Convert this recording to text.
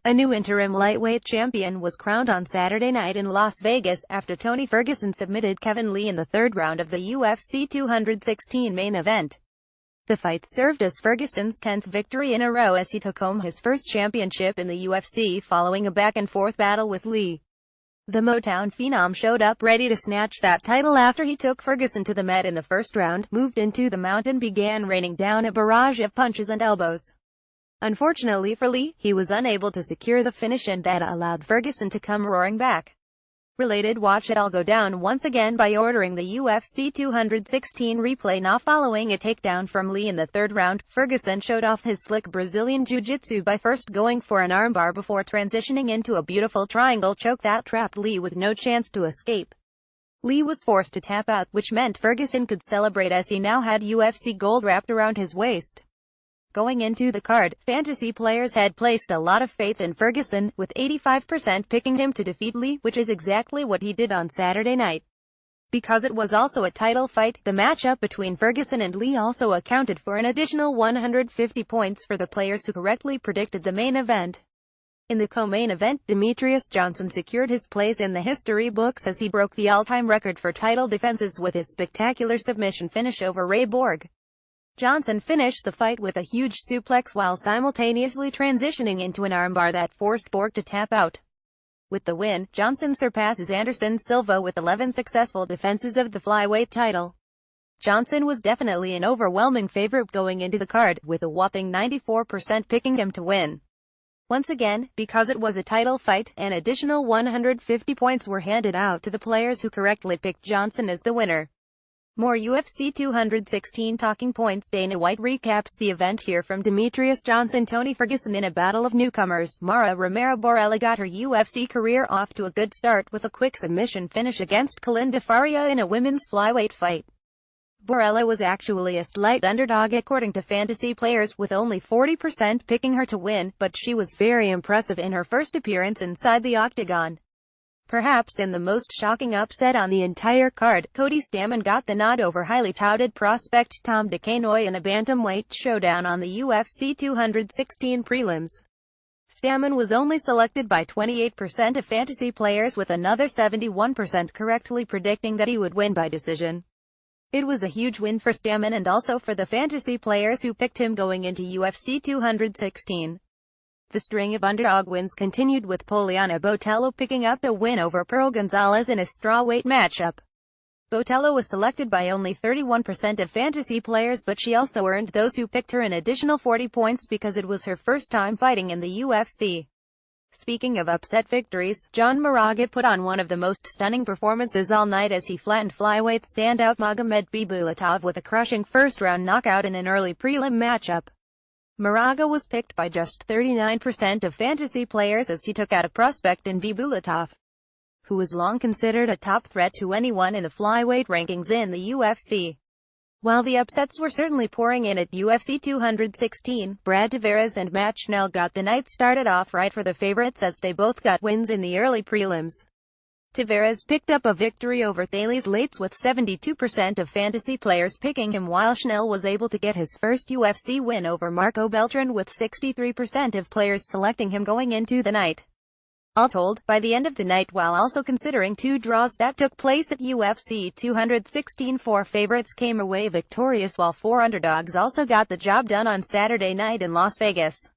A new interim lightweight champion was crowned on Saturday night in Las Vegas, after Tony Ferguson submitted Kevin Lee in the third round of the UFC 216 main event. The fight served as Ferguson's 10th victory in a row as he took home his first championship in the UFC following a back-and-forth battle with Lee. The Motown phenom showed up ready to snatch that title after he took Ferguson to the mat in the first round, moved into the mount and began raining down a barrage of punches and elbows. Unfortunately for Lee, he was unable to secure the finish, and that allowed Ferguson to come roaring back. Related: watch it all go down once again by ordering the UFC 216 replay now. Following a takedown from Lee in the third round, Ferguson showed off his slick Brazilian jiu-jitsu by first going for an armbar before transitioning into a beautiful triangle choke that trapped Lee with no chance to escape. Lee was forced to tap out, which meant Ferguson could celebrate as he now had UFC gold wrapped around his waist. Going into the card, fantasy players had placed a lot of faith in Ferguson, with 85% picking him to defeat Lee, which is exactly what he did on Saturday night. Because it was also a title fight, the matchup between Ferguson and Lee also accounted for an additional 150 points for the players who correctly predicted the main event. In the co-main event, Demetrious Johnson secured his place in the history books as he broke the all-time record for title defenses with his spectacular submission finish over Ray Borg. Johnson finished the fight with a huge suplex while simultaneously transitioning into an armbar that forced Borg to tap out. With the win, Johnson surpasses Anderson Silva with 11 successful defenses of the flyweight title. Johnson was definitely an overwhelming favorite going into the card, with a whopping 94% picking him to win. Once again, because it was a title fight, an additional 150 points were handed out to the players who correctly picked Johnson as the winner. More UFC 216 talking points. Dana White recaps the event here from Demetrious Johnson. Tony Ferguson in a battle of newcomers. Mara Romero Borella got her UFC career off to a good start with a quick submission finish against Kalinda Faria in a women's flyweight fight. Borella was actually a slight underdog according to fantasy players, with only 40% picking her to win, but she was very impressive in her first appearance inside the octagon. Perhaps in the most shocking upset on the entire card, Cody Stamann got the nod over highly touted prospect Tom Duquesnoy in a bantamweight showdown on the UFC 216 prelims. Stamann was only selected by 28% of fantasy players, with another 71% correctly predicting that he would win by decision. It was a huge win for Stamann and also for the fantasy players who picked him going into UFC 216. The string of underdog wins continued, with Poliana Botelho picking up a win over Pearl Gonzalez in a strawweight matchup. Botelho was selected by only 31% of fantasy players, but she also earned those who picked her an additional 40 points because it was her first time fighting in the UFC. Speaking of upset victories, John Moraga put on one of the most stunning performances all night as he flattened flyweight standout Magomed Bibulatov with a crushing first-round knockout in an early prelim matchup. Moraga was picked by just 39% of fantasy players as he took out a prospect in Bibulatov, who was long considered a top threat to anyone in the flyweight rankings in the UFC. While the upsets were certainly pouring in at UFC 216, Brad Tavares and Matt Schnell got the night started off right for the favorites as they both got wins in the early prelims. Tavares picked up a victory over Thales Lates with 72% of fantasy players picking him, while Schnell was able to get his first UFC win over Marco Beltran with 63% of players selecting him going into the night. All told, by the end of the night, while also considering two draws that took place at UFC 216, 4 favorites came away victorious while 4 underdogs also got the job done on Saturday night in Las Vegas.